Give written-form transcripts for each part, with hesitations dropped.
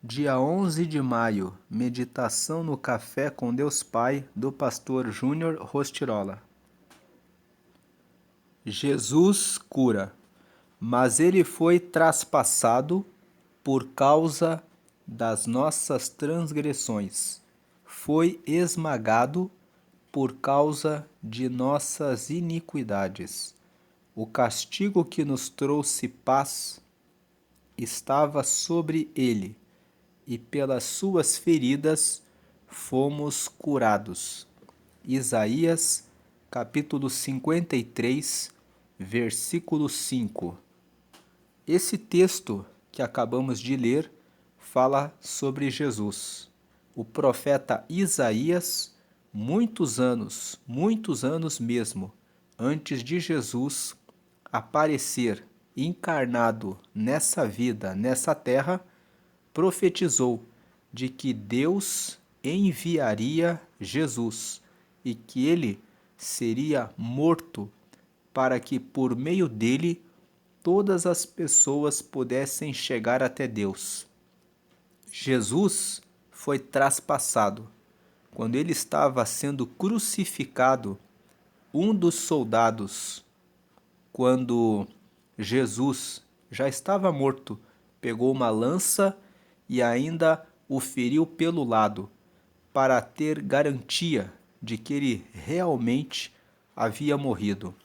Dia 11 de maio, meditação no Café com Deus Pai, do pastor Júnior Rostirola. Jesus cura, mas ele foi traspassado por causa das nossas transgressões. Foi esmagado por causa de nossas iniquidades. O castigo que nos trouxe paz estava sobre ele, e pelas suas feridas fomos curados. Isaías, capítulo 53, versículo 5. Esse texto que acabamos de ler fala sobre Jesus. O profeta Isaías, muitos anos mesmo, antes de Jesus aparecer encarnado nessa vida, nessa terra, profetizou de que Deus enviaria Jesus e que ele seria morto para que por meio dele todas as pessoas pudessem chegar até Deus. Jesus foi traspassado. Quando ele estava sendo crucificado, um dos soldados, quando Jesus já estava morto, pegou uma lança e ainda o feriu pelo lado, para ter garantia de que ele realmente havia morrido.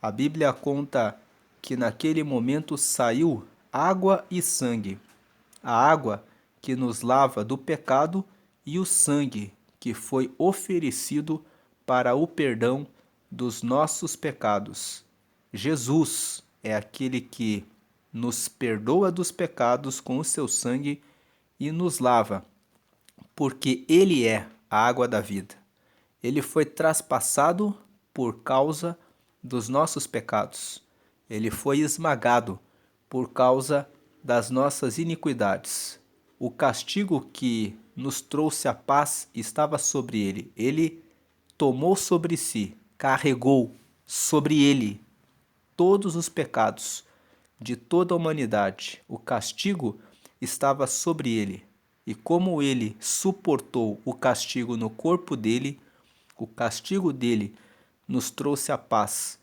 A Bíblia conta que naquele momento saiu água e sangue. A água que nos lava do pecado e o sangue que foi oferecido para o perdão dos nossos pecados. Jesus é aquele que nos perdoa dos pecados com o seu sangue e nos lava, porque ele é a água da vida. Ele foi traspassado por causa dos nossos pecados. Ele foi esmagado por causa das nossas iniquidades. O castigo que nos trouxe a paz estava sobre ele. Ele tomou sobre si, carregou sobre ele todos os pecados de toda a humanidade. O castigo estava sobre ele. E como ele suportou o castigo no corpo dele, o castigo dele nos trouxe a paz.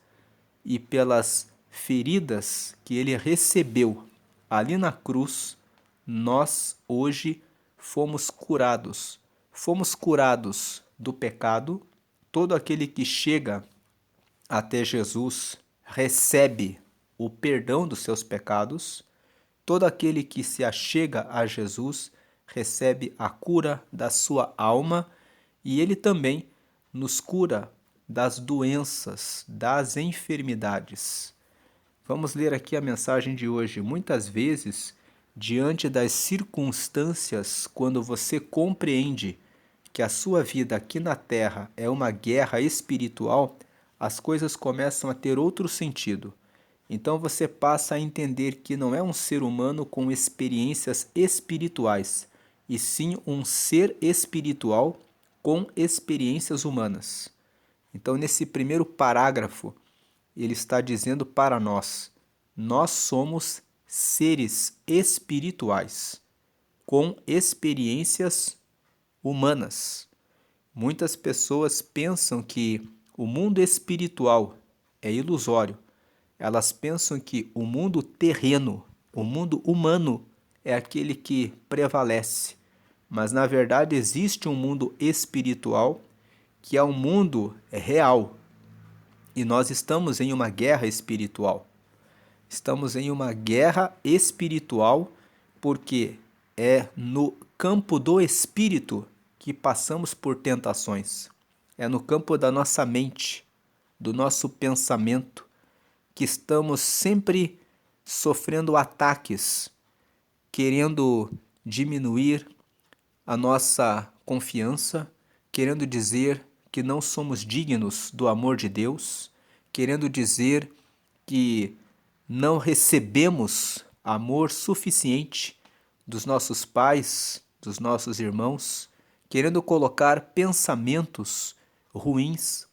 E pelas feridas que ele recebeu ali na cruz, nós hoje fomos curados. Fomos curados do pecado. Todo aquele que chega até Jesus recebe o perdão dos seus pecados. Todo aquele que se achega a Jesus recebe a cura da sua alma e ele também nos cura das doenças, das enfermidades. Vamos ler aqui a mensagem de hoje. Muitas vezes, diante das circunstâncias, quando você compreende que a sua vida aqui na Terra é uma guerra espiritual, as coisas começam a ter outro sentido. Então você passa a entender que não é um ser humano com experiências espirituais, e sim um ser espiritual com experiências humanas. Então, nesse primeiro parágrafo, ele está dizendo para nós somos seres espirituais, com experiências humanas. Muitas pessoas pensam que o mundo espiritual é ilusório. Elas pensam que o mundo terreno, o mundo humano, é aquele que prevalece. Mas, na verdade, existe um mundo espiritual que é um mundo real. E nós estamos em uma guerra espiritual. Estamos em uma guerra espiritual porque é no campo do espírito que passamos por tentações. É no campo da nossa mente, do nosso pensamento, que estamos sempre sofrendo ataques, querendo diminuir a nossa confiança, querendo dizer que não somos dignos do amor de Deus, querendo dizer que não recebemos amor suficiente dos nossos pais, dos nossos irmãos, querendo colocar pensamentos ruins.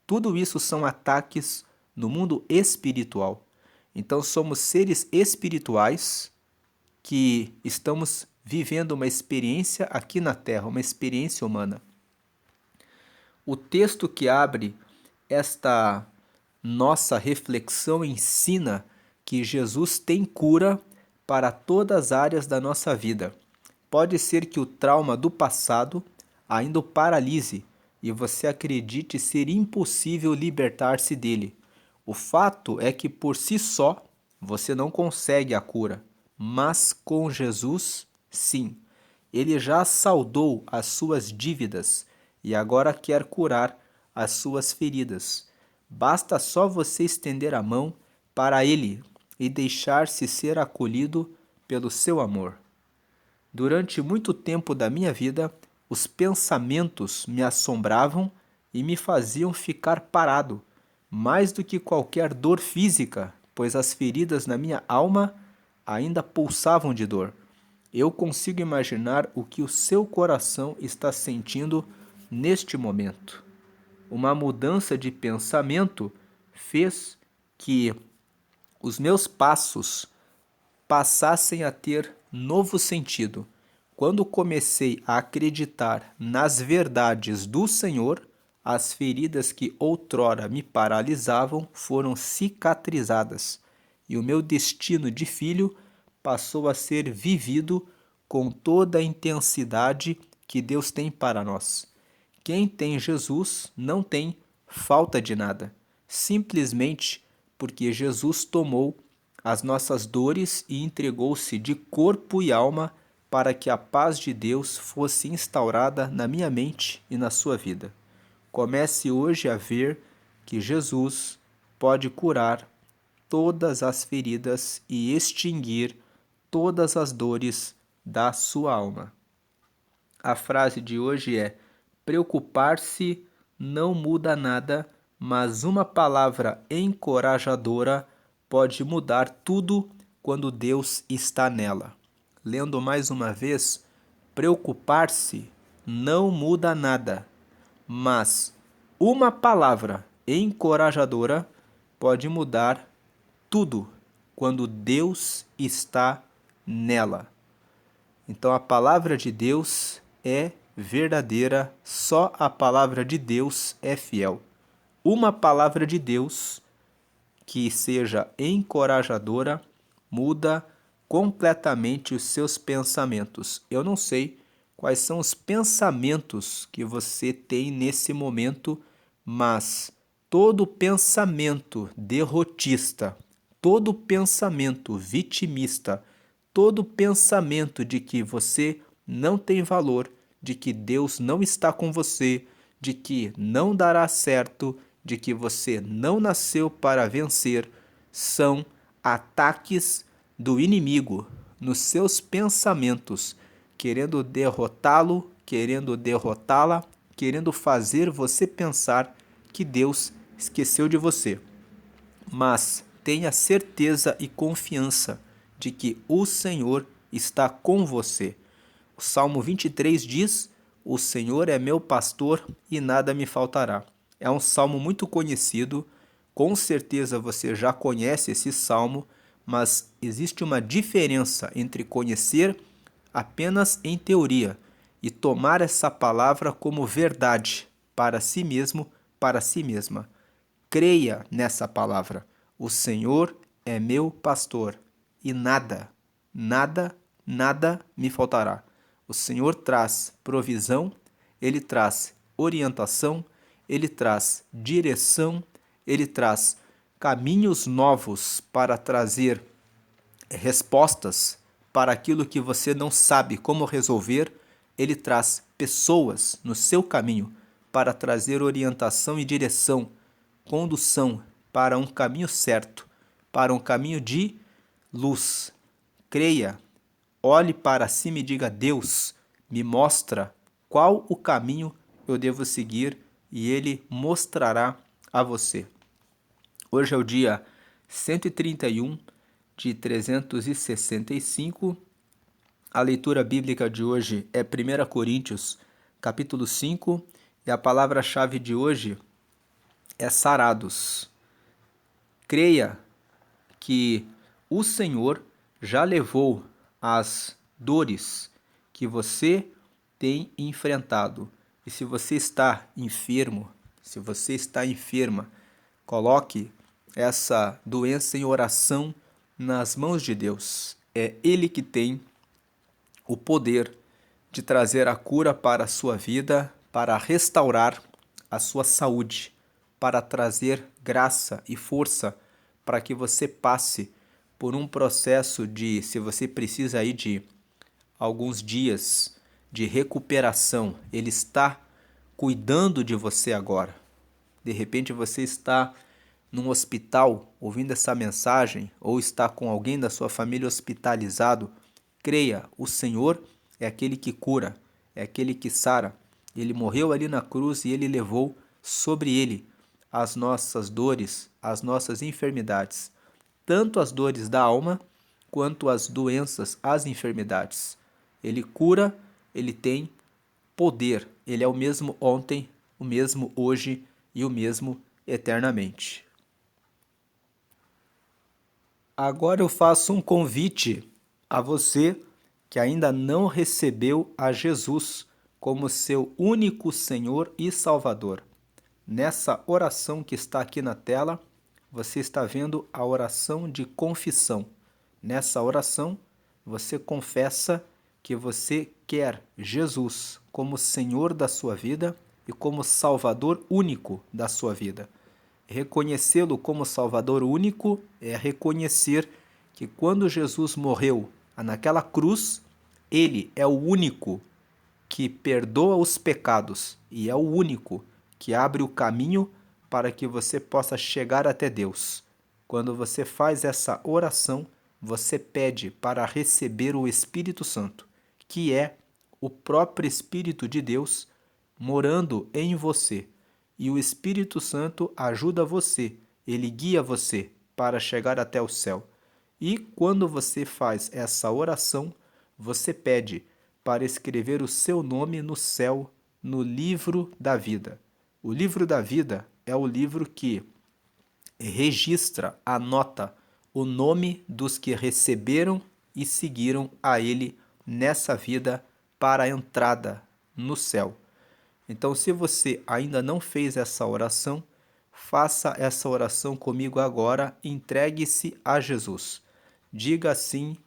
Tudo isso são ataques no mundo espiritual. Então somos seres espirituais que estamos vivendo uma experiência aqui na Terra, uma experiência humana. O texto que abre esta nossa reflexão ensina que Jesus tem cura para todas as áreas da nossa vida. Pode ser que o trauma do passado ainda o paralise e você acredite ser impossível libertar-se dele. O fato é que por si só você não consegue a cura, mas com Jesus, sim. Ele já saldou as suas dívidas e agora quer curar as suas feridas. Basta só você estender a mão para ele e deixar-se ser acolhido pelo seu amor. Durante muito tempo da minha vida, os pensamentos me assombravam e me faziam ficar parado, mais do que qualquer dor física, pois as feridas na minha alma ainda pulsavam de dor. Eu consigo imaginar o que o seu coração está sentindo neste momento. Uma mudança de pensamento fez que os meus passos passassem a ter novo sentido. Quando comecei a acreditar nas verdades do Senhor, as feridas que outrora me paralisavam foram cicatrizadas e o meu destino de filho passou a ser vivido com toda a intensidade que Deus tem para nós. Quem tem Jesus não tem falta de nada, simplesmente porque Jesus tomou as nossas dores e entregou-se de corpo e alma para que a paz de Deus fosse instaurada na minha mente e na sua vida. Comece hoje a ver que Jesus pode curar todas as feridas e extinguir todas as dores da sua alma. A frase de hoje é: preocupar-se não muda nada, mas uma palavra encorajadora pode mudar tudo quando Deus está nela. Lendo mais uma vez, preocupar-se não muda nada, mas uma palavra encorajadora pode mudar tudo quando Deus está nela. Então a palavra de Deus é verdadeira, só a palavra de Deus é fiel. Uma palavra de Deus que seja encorajadora muda completamente os seus pensamentos. Eu não sei quais são os pensamentos que você tem nesse momento, mas todo pensamento derrotista, todo pensamento vitimista, todo pensamento de que você não tem valor, de que Deus não está com você, de que não dará certo, de que você não nasceu para vencer, são ataques do inimigo nos seus pensamentos, querendo derrotá-lo, querendo derrotá-la, querendo fazer você pensar que Deus esqueceu de você. Mas tenha certeza e confiança de que o Senhor está com você. O Salmo 23 diz: o Senhor é meu pastor e nada me faltará. É um salmo muito conhecido, com certeza você já conhece esse salmo, mas existe uma diferença entre conhecer apenas em teoria e tomar essa palavra como verdade para si mesmo, para si mesma. Creia nessa palavra. O Senhor é meu pastor e nada me faltará. O Senhor traz provisão, Ele traz orientação, Ele traz direção, Ele traz caminhos novos para trazer respostas para aquilo que você não sabe como resolver. Ele traz pessoas no seu caminho para trazer orientação e direção, condução para um caminho certo, para um caminho de luz. Creia, olhe para cima e diga: Deus, me mostra qual o caminho eu devo seguir, e Ele mostrará a você. Hoje é o dia 131 de 365. A leitura bíblica de hoje é 1 Coríntios, capítulo 5, e a palavra-chave de hoje é sarados. Creia que o Senhor já levou as dores que você tem enfrentado. E se você está enfermo, se você está enferma, coloque essa doença em oração nas mãos de Deus. É Ele que tem o poder de trazer a cura para a sua vida, para restaurar a sua saúde, para trazer graça e força para que você passe por um processo de, se você precisa aí de alguns dias de recuperação, Ele está cuidando de você agora. De repente você está num hospital ouvindo essa mensagem ou está com alguém da sua família hospitalizado. Creia, o Senhor é aquele que cura, é aquele que sara. Ele morreu ali na cruz e ele levou sobre ele as nossas dores, as nossas enfermidades, tanto as dores da alma quanto as doenças, as enfermidades. Ele cura, ele tem poder. Ele é o mesmo ontem, o mesmo hoje e o mesmo eternamente. Agora eu faço um convite a você que ainda não recebeu a Jesus como seu único Senhor e Salvador. Nessa oração que está aqui na tela, você está vendo a oração de confissão. Nessa oração, você confessa que você quer Jesus como Senhor da sua vida e como Salvador único da sua vida. Reconhecê-lo como Salvador único é reconhecer que quando Jesus morreu naquela cruz, ele é o único que perdoa os pecados e é o único que abre o caminho para que você possa chegar até Deus. Quando você faz essa oração, você pede para receber o Espírito Santo, que é o próprio Espírito de Deus morando em você. E o Espírito Santo ajuda você, ele guia você para chegar até o céu. E quando você faz essa oração, você pede para escrever o seu nome no céu, no livro da vida. O livro da vida é o livro que registra, anota o nome dos que receberam e seguiram a ele nessa vida para a entrada no céu. Então, se você ainda não fez essa oração, faça essa oração comigo agora, entregue-se a Jesus. Diga assim,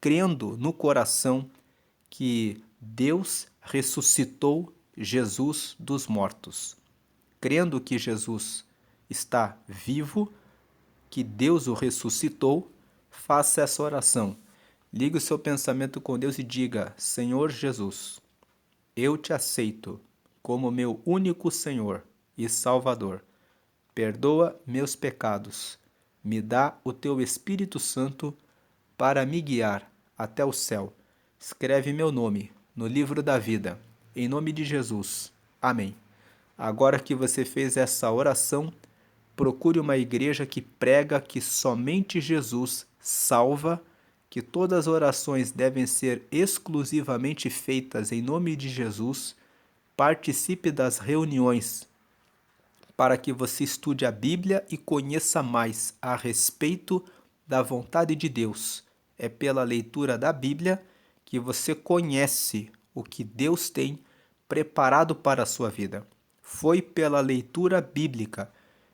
crendo no coração que Deus ressuscitou Jesus dos mortos. Crendo que Jesus está vivo, que Deus o ressuscitou, faça essa oração. Ligue o seu pensamento com Deus e diga: Senhor Jesus, eu te aceito como meu único Senhor e Salvador. Perdoa meus pecados. Me dá o teu Espírito Santo para me guiar até o céu. Escreve meu nome no livro da vida. Em nome de Jesus. Amém. Agora que você fez essa oração, procure uma igreja que prega que somente Jesus salva, que todas as orações devem ser exclusivamente feitas em nome de Jesus. Participe das reuniões para que você estude a Bíblia e conheça mais a respeito da vontade de Deus. É pela leitura da Bíblia que você conhece o que Deus tem preparado para a sua vida. Foi pela leitura bíblica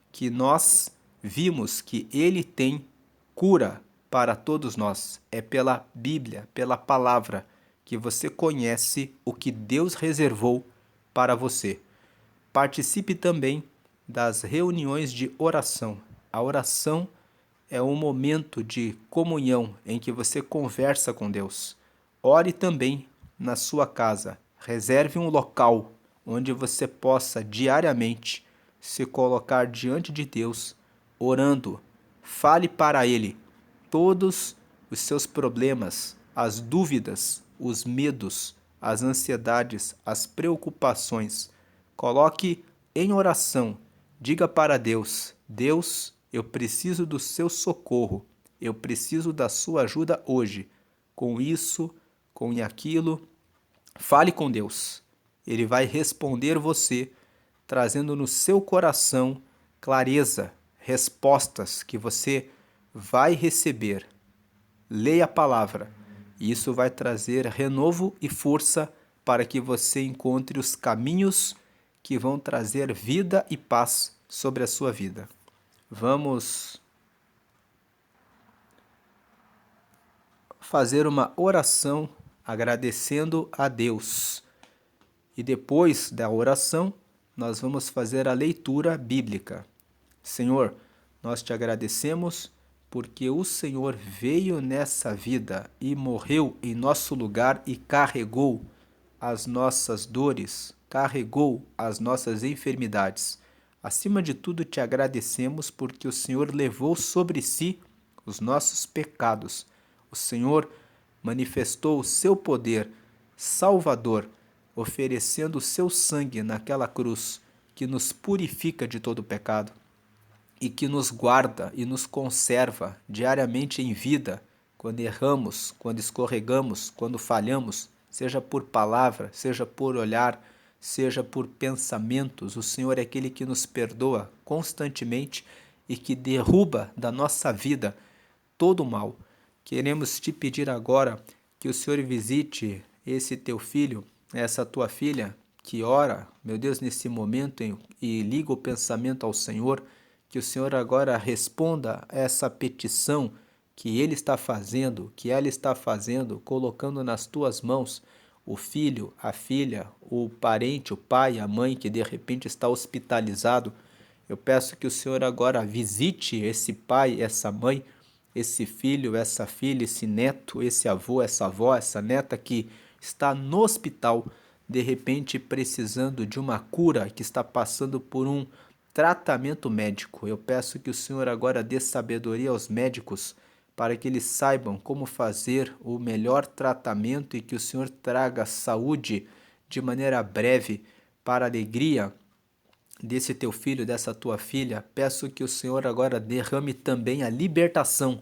que nós vimos que Ele tem cura para todos nós. É pela Bíblia, pela palavra, que você conhece o que Deus reservou para você. Participe também das reuniões de oração. A oração é um momento de comunhão em que você conversa com Deus. Ore também na sua casa. Reserve um local onde você possa diariamente se colocar diante de Deus, orando. Fale para Ele todos os seus problemas, as dúvidas, os medos, as ansiedades, as preocupações. Coloque em oração. Diga para Deus: Deus, eu preciso do seu socorro. Eu preciso da sua ajuda hoje. Com isso, com aquilo. Fale com Deus. Ele vai responder você, trazendo no seu coração clareza, respostas que você vai receber. Leia a palavra E isso vai trazer renovo e força para que você encontre os caminhos que vão trazer vida e paz sobre a sua vida. Vamos fazer uma oração agradecendo a Deus. E depois da oração, nós vamos fazer a leitura bíblica. Senhor, nós te agradecemos porque o Senhor veio nessa vida e morreu em nosso lugar e carregou as nossas dores, carregou as nossas enfermidades. Acima de tudo, te agradecemos porque o Senhor levou sobre si os nossos pecados. O Senhor manifestou o seu poder salvador, oferecendo o seu sangue naquela cruz que nos purifica de todo pecado e que nos guarda e nos conserva diariamente em vida quando erramos, quando escorregamos, quando falhamos, seja por palavra, seja por olhar, seja por pensamentos. O Senhor é aquele que nos perdoa constantemente e que derruba da nossa vida todo o mal. Queremos te pedir agora que o Senhor visite esse teu filho, essa tua filha, que ora, meu Deus, nesse momento e liga o pensamento ao Senhor, que o Senhor agora responda a essa petição que ele está fazendo, que ela está fazendo, colocando nas tuas mãos o filho, a filha, o parente, o pai, a mãe que de repente está hospitalizado. Eu peço que o Senhor agora visite esse pai, essa mãe, esse filho, essa filha, esse neto, esse avô, essa avó, essa neta que está no hospital, de repente precisando de uma cura, que está passando por um tratamento médico. Eu peço que o Senhor agora dê sabedoria aos médicos para que eles saibam como fazer o melhor tratamento e que o Senhor traga saúde de maneira breve para a alegria desse teu filho, dessa tua filha. Peço que o Senhor agora derrame também a libertação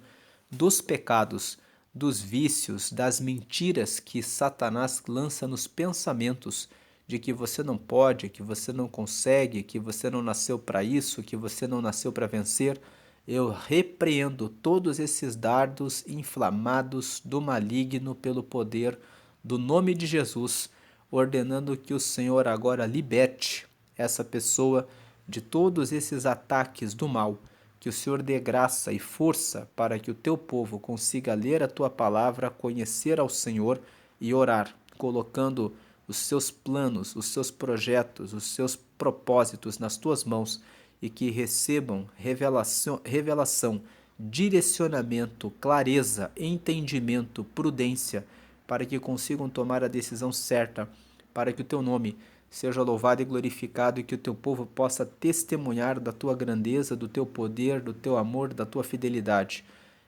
dos pecados, dos vícios, das mentiras que Satanás lança nos pensamentos de que você não pode, que você não consegue, que você não nasceu para isso, que você não nasceu para vencer. Eu repreendo todos esses dardos inflamados do maligno pelo poder do nome de Jesus, ordenando que o Senhor agora liberte essa pessoa de todos esses ataques do mal. Que o Senhor dê graça e força para que o teu povo consiga ler a tua palavra, conhecer ao Senhor e orar, colocando os seus planos, os seus projetos, os seus propósitos nas tuas mãos e que recebam revelação, direcionamento, clareza, entendimento, prudência, para que consigam tomar a decisão certa, para que o teu nome seja louvado e glorificado e que o teu povo possa testemunhar da tua grandeza, do teu poder, do teu amor, da tua fidelidade.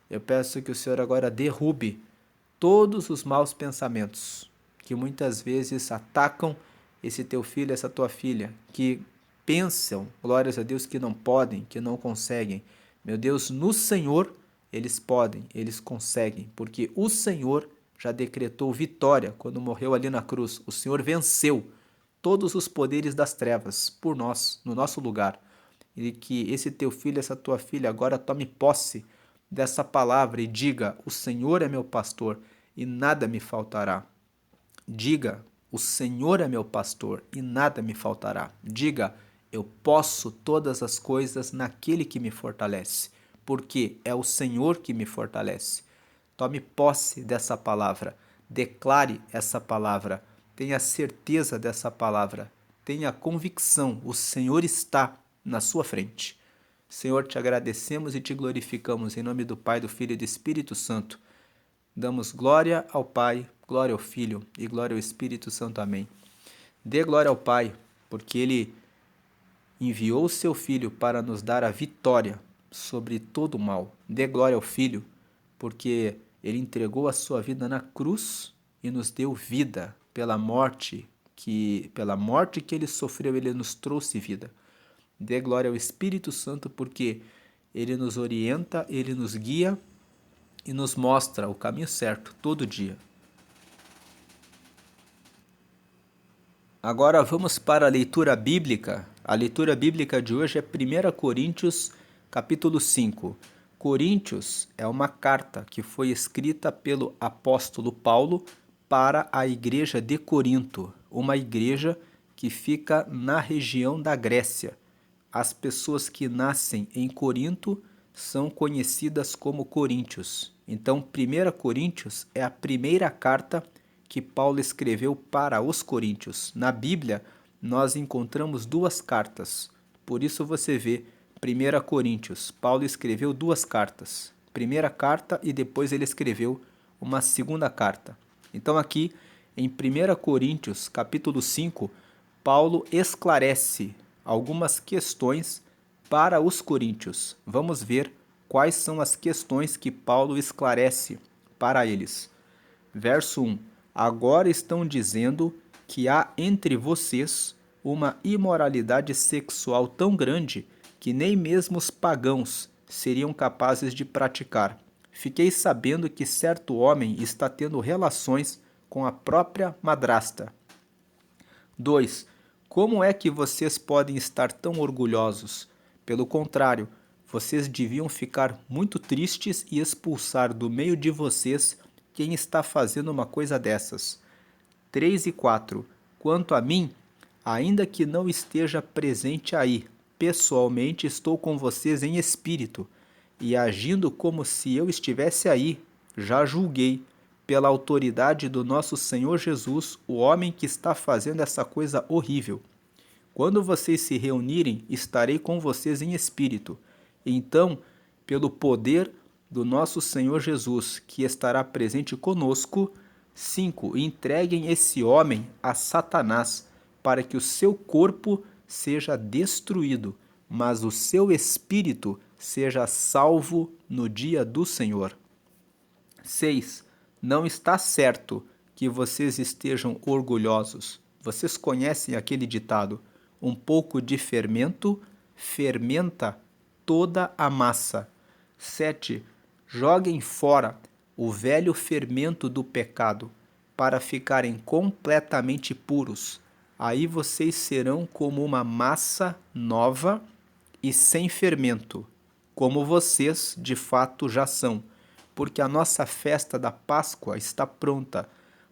Eu peço que o Senhor agora derrube todos os maus pensamentos que muitas vezes atacam esse teu filho, essa tua filha, que pensam, glórias a Deus, que não podem, que não conseguem. Meu Deus, no Senhor eles podem, eles conseguem, porque o Senhor já decretou vitória quando morreu ali na cruz. O Senhor venceu todos os poderes das trevas por nós, no nosso lugar. E que esse teu filho, essa tua filha agora tome posse dessa palavra e diga: o Senhor é meu pastor e nada me faltará. Diga: o Senhor é meu pastor e nada me faltará. Diga: eu posso todas as coisas naquele que me fortalece, porque é o Senhor que me fortalece. Tome posse dessa palavra, declare essa palavra, tenha certeza dessa palavra, tenha convicção, o Senhor está na sua frente. Senhor, te agradecemos e te glorificamos em nome do Pai, do Filho e do Espírito Santo. Damos glória ao Pai, glória ao Filho e glória ao Espírito Santo. Amém. Dê glória ao Pai, porque Ele enviou o seu Filho para nos dar a vitória sobre todo o mal. Dê glória ao Filho, porque Ele entregou a sua vida na cruz e nos deu vida pela morte que Ele sofreu, Ele nos trouxe vida. Dê glória ao Espírito Santo, porque Ele nos orienta, Ele nos guia e nos mostra o caminho certo todo dia. Agora vamos para a leitura bíblica. A leitura bíblica de hoje é 1 Coríntios, capítulo 5. Coríntios é uma carta que foi escrita pelo apóstolo Paulo para a igreja de Corinto, uma igreja que fica na região da Grécia. As pessoas que nascem em Corinto são conhecidas como coríntios. Então, 1 Coríntios é a primeira carta que Paulo escreveu para os coríntios. Na Bíblia, nós encontramos duas cartas. Por isso você vê 1 Coríntios. Paulo escreveu duas cartas. Primeira carta e depois ele escreveu uma segunda carta. Então aqui em 1 Coríntios, capítulo 5, Paulo esclarece algumas questões para os coríntios. Vamos ver quais são as questões que Paulo esclarece para eles. Verso 1. Agora estão dizendo que há entre vocês uma imoralidade sexual tão grande que nem mesmo os pagãos seriam capazes de praticar. Fiquei sabendo que certo homem está tendo relações com a própria madrasta. 2. Como é que vocês podem estar tão orgulhosos? Pelo contrário, vocês deviam ficar muito tristes e expulsar do meio de vocês quem está fazendo uma coisa dessas. 3 e 4. Quanto a mim, ainda que não esteja presente aí, pessoalmente estou com vocês em espírito, e agindo como se eu estivesse aí, já julguei, pela autoridade do nosso Senhor Jesus, o homem que está fazendo essa coisa horrível. Quando vocês se reunirem, estarei com vocês em espírito. Então, pelo poder do nosso Senhor Jesus, que estará presente conosco. 5. Entreguem esse homem a Satanás, para que o seu corpo seja destruído, mas o seu espírito seja salvo no dia do Senhor. 6. Não está certo que vocês estejam orgulhosos. Vocês conhecem aquele ditado: um pouco de fermento fermenta toda a massa. 7. Joguem fora o velho fermento do pecado, para ficarem completamente puros. Aí vocês serão como uma massa nova e sem fermento, como vocês de fato já são, porque a nossa festa da Páscoa está pronta,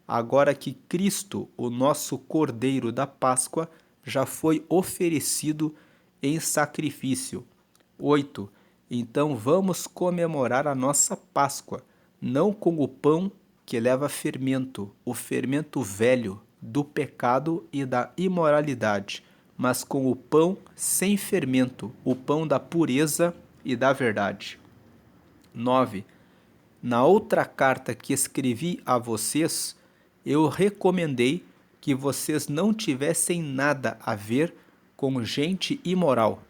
agora que Cristo, o nosso Cordeiro da Páscoa, já foi oferecido em sacrifício. 8. Então vamos comemorar a nossa Páscoa, não com o pão que leva fermento, o fermento velho do pecado e da imoralidade, mas com o pão sem fermento, o pão da pureza e da verdade. 9. Na outra carta que escrevi a vocês, eu recomendei que vocês não tivessem nada a ver com gente imoral.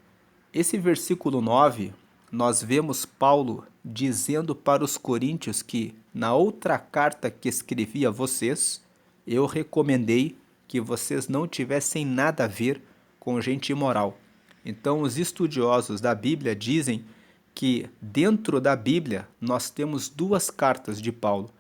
Esse versículo 9, nós vemos Paulo dizendo para os coríntios que, na outra carta que escrevi a vocês, eu recomendei que vocês não tivessem nada a ver com gente imoral. Então, os estudiosos da Bíblia dizem que dentro da Bíblia nós temos duas cartas de Paulo,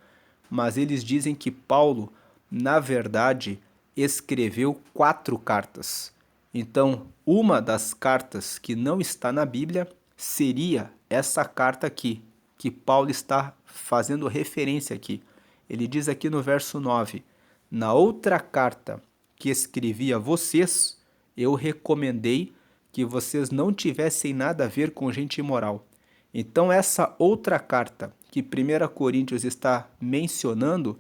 mas eles dizem que Paulo, na verdade, escreveu 4 cartas. Então, uma das cartas que não está na Bíblia seria essa carta aqui, que Paulo está fazendo referência aqui. Ele diz aqui no verso 9: na outra carta que escrevi a vocês, eu recomendei que vocês não tivessem nada a ver com gente imoral. Então, essa outra carta que 1 Coríntios está mencionando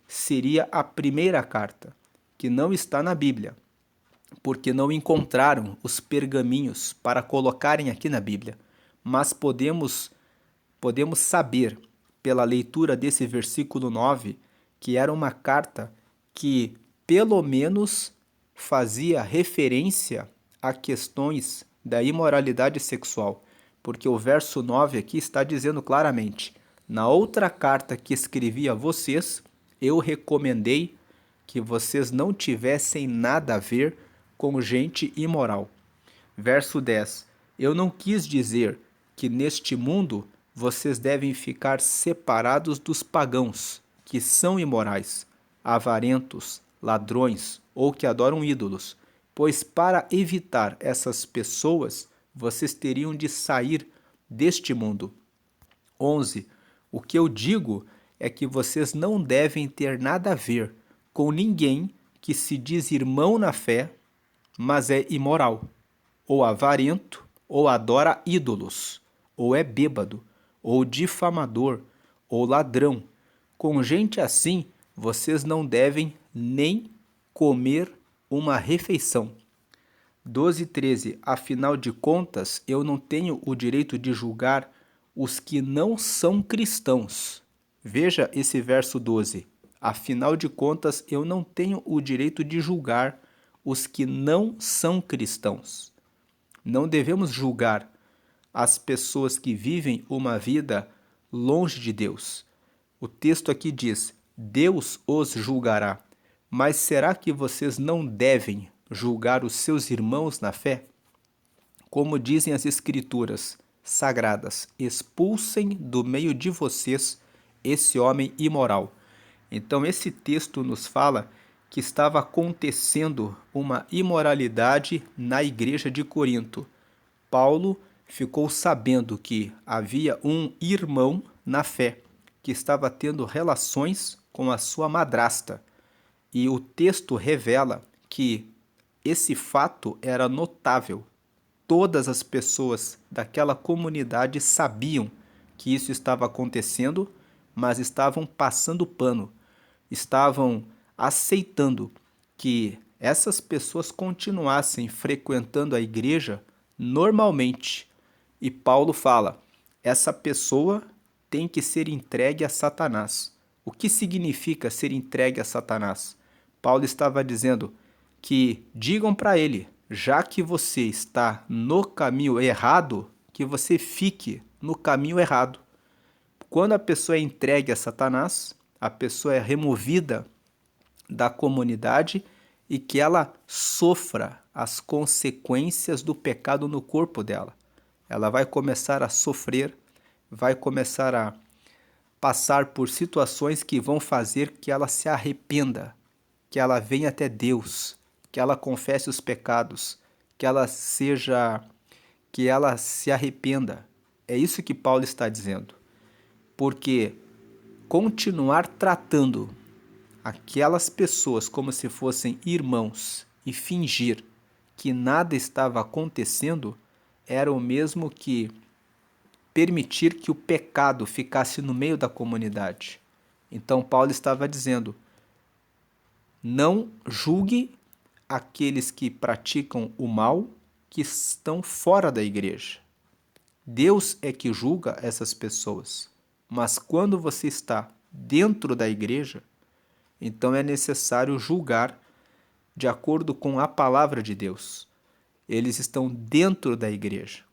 seria a primeira carta, que não está na Bíblia, porque não encontraram os pergaminhos para colocarem aqui na Bíblia. Mas podemos saber, pela leitura desse versículo 9, que era uma carta que, pelo menos, fazia referência a questões da imoralidade sexual, porque o verso 9 aqui está dizendo claramente: na outra carta que escrevi a vocês, eu recomendei que vocês não tivessem nada a ver com gente imoral. Verso 10. Eu não quis dizer que neste mundo vocês devem ficar separados dos pagãos, que são imorais, avarentos, ladrões ou que adoram ídolos, pois para evitar essas pessoas, vocês teriam de sair deste mundo. 11. O que eu digo é que vocês não devem ter nada a ver com ninguém que se diz irmão na fé, mas é imoral, ou avarento, ou adora ídolos, ou é bêbado, ou difamador, ou ladrão. Com gente assim, vocês não devem nem comer uma refeição. 12 e 13. Afinal de contas, eu não tenho o direito de julgar os que não são cristãos. Veja esse verso 12. Afinal de contas, eu não tenho o direito de julgar os que não são cristãos. Não devemos julgar as pessoas que vivem uma vida longe de Deus. O texto aqui diz: Deus os julgará. Mas será que vocês não devem julgar os seus irmãos na fé? Como dizem as Escrituras sagradas: expulsem do meio de vocês esse homem imoral. Então, esse texto nos fala que estava acontecendo uma imoralidade na igreja de Corinto. Paulo ficou sabendo que havia um irmão na fé que estava tendo relações com a sua madrasta. E o texto revela que esse fato era notável. Todas as pessoas daquela comunidade sabiam que isso estava acontecendo, mas estavam passando pano, estavam aceitando que essas pessoas continuassem frequentando a igreja normalmente. E Paulo fala: essa pessoa tem que ser entregue a Satanás. O que significa ser entregue a Satanás? Paulo estava dizendo que digam para ele, já que você está no caminho errado, que você fique no caminho errado. Quando a pessoa é entregue a Satanás, a pessoa é removida da comunidade e que ela sofra as consequências do pecado no corpo dela. Ela vai começar a sofrer, vai começar a passar por situações que vão fazer que ela se arrependa, que ela venha até Deus, que ela confesse os pecados, que ela se arrependa. É isso que Paulo está dizendo. Porque continuar tratando aquelas pessoas como se fossem irmãos e fingir que nada estava acontecendo era o mesmo que permitir que o pecado ficasse no meio da comunidade. Então Paulo estava dizendo: não julgue aqueles que praticam o mal que estão fora da igreja. Deus é que julga essas pessoas. Mas quando você está dentro da igreja, então é necessário julgar de acordo com a palavra de Deus. Eles estão dentro da igreja.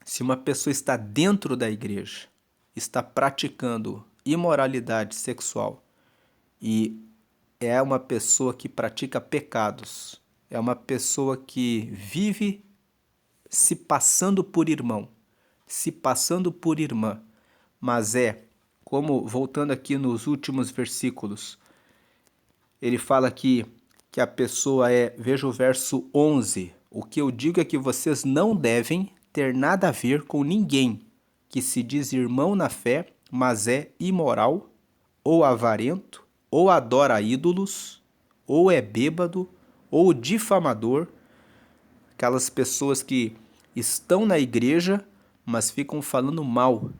Se uma pessoa está dentro da igreja, está praticando imoralidade sexual e é uma pessoa que pratica pecados, é uma pessoa que vive se passando por irmão, se passando por irmã, mas como voltando aqui nos últimos versículos, ele fala aqui que a pessoa veja o verso 11, o que eu digo é que vocês não devem ter nada a ver com ninguém que se diz irmão na fé, mas é imoral, ou avarento, ou adora ídolos, ou é bêbado, ou difamador, aquelas pessoas que estão na igreja, mas ficam falando mal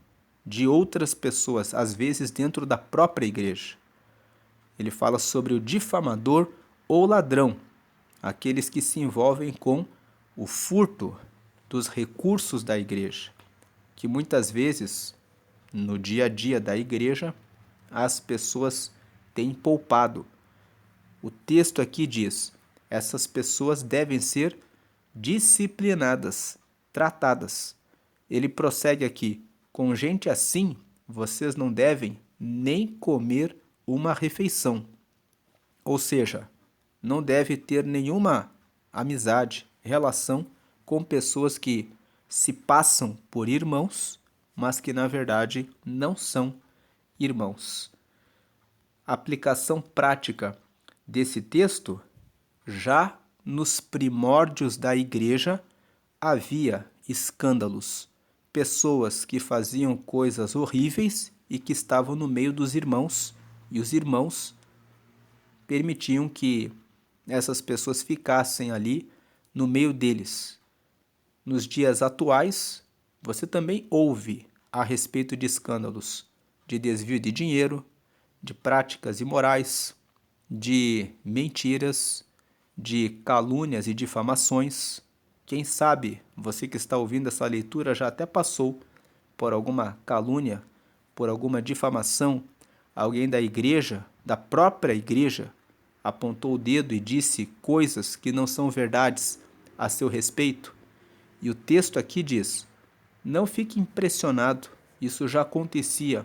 de outras pessoas, às vezes dentro da própria igreja. Ele fala sobre o difamador ou ladrão, aqueles que se envolvem com o furto dos recursos da igreja, que muitas vezes, no dia a dia da igreja, as pessoas têm poupado. O texto aqui diz: essas pessoas devem ser disciplinadas, tratadas. Ele prossegue aqui: com gente assim, vocês não devem nem comer uma refeição. Ou seja, não deve ter nenhuma amizade, relação com pessoas que se passam por irmãos, mas que na verdade não são irmãos. Aplicação prática desse texto: já nos primórdios da igreja havia escândalos. pessoas que faziam coisas horríveis e que estavam no meio dos irmãos, e os irmãos permitiam que essas pessoas ficassem ali no meio deles. Nos dias atuais, você também ouve a respeito de escândalos de desvio de dinheiro, de práticas imorais, de mentiras, de calúnias e difamações. Quem sabe você que está ouvindo essa leitura já até passou por alguma calúnia, por alguma difamação. Alguém da igreja, da própria igreja, apontou o dedo e disse coisas que não são verdades a seu respeito. E o texto aqui diz: não fique impressionado, isso já acontecia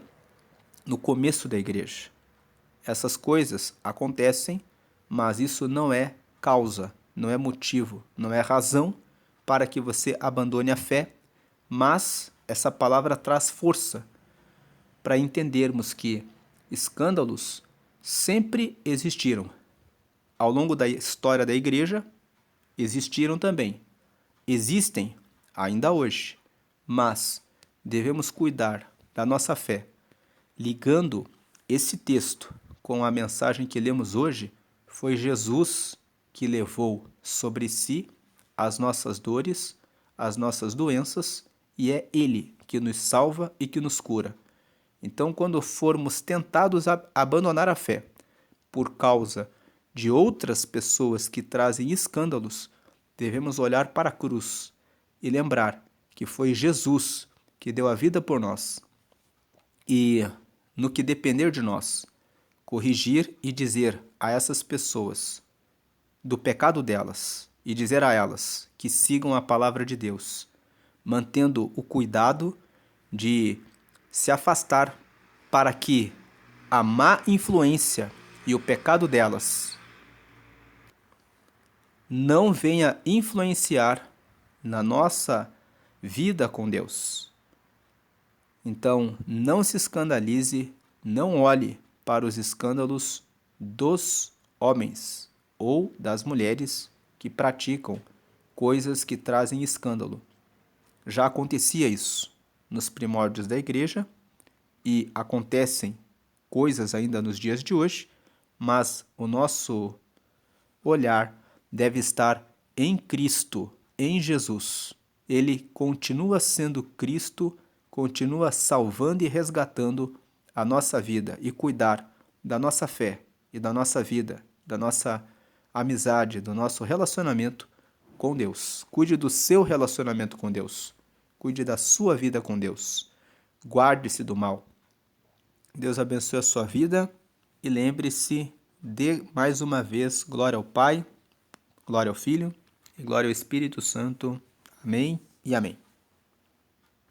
no começo da igreja. Essas coisas acontecem, mas isso não é causa, não é motivo, não é razão para que você abandone a fé, mas essa palavra traz força para entendermos que escândalos sempre existiram. Ao longo da história da igreja, existiram também. Existem ainda hoje, mas devemos cuidar da nossa fé. Ligando esse texto com a mensagem que lemos hoje, foi Jesus que levou sobre si as nossas dores, as nossas doenças, e é Ele que nos salva e que nos cura. Então, quando formos tentados a abandonar a fé por causa de outras pessoas que trazem escândalos, devemos olhar para a cruz e lembrar que foi Jesus que deu a vida por nós. E, no que depender de nós, corrigir e dizer a essas pessoas do pecado delas e dizer a elas que sigam a palavra de Deus, mantendo o cuidado de se afastar para que a má influência e o pecado delas não venha influenciar na nossa vida com Deus. Então, não se escandalize, não olhe para os escândalos dos homens ou das mulheres que praticam coisas que trazem escândalo. Já acontecia isso nos primórdios da igreja e acontecem coisas ainda nos dias de hoje, mas o nosso olhar deve estar em Cristo, em Jesus. Ele continua sendo Cristo, continua salvando e resgatando a nossa vida e cuidar da nossa fé e da nossa vida, da nossa amizade, do nosso relacionamento com Deus. Cuide do seu relacionamento com Deus. Cuide da sua vida com Deus. Guarde-se do mal. Deus abençoe a sua vida e lembre-se de, mais uma vez, glória ao Pai, glória ao Filho e glória ao Espírito Santo. Amém e amém.